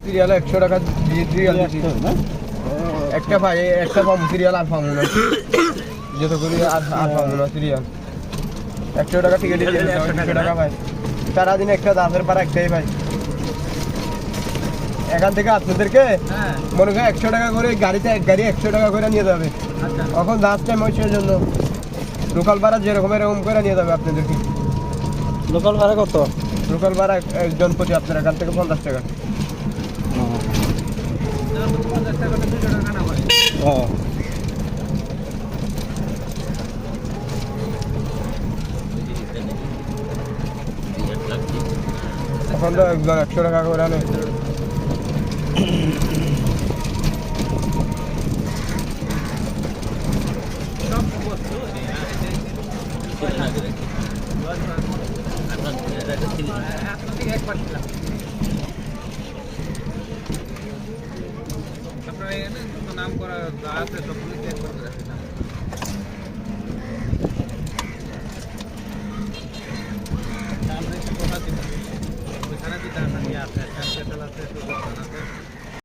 serial 100 টাকা দিয়ে serial দিছি একটা ভাই একটা পাবো সিরিয়াল আর পাবো না যত করে আর পাবো না সিরিয়াল 100 টাকা টিকিট দিয়ে 100 টাকা ভাই সারাদিন একটা দাসের পার একটাই ভাই এখান থেকে আপনাদেরকে মনে করেন 100 টাকা করে গাড়িতে এক গাড়ি 100 টাকা করে নিয়ে যাবে এখন দাস টাইম হচ্ছে জন্য লোকাল ভাড়া যেরকম এরকম করে নিয়ে যাবে আপনাদেরকে লোকাল ভাড়া কত লোকাল ভাড়া একজন প্রতি আপনার এখান থেকে 50 টাকা এখন তো একজন 100 টাকা করে আনে আপনার নাম করা আছে সবগুলো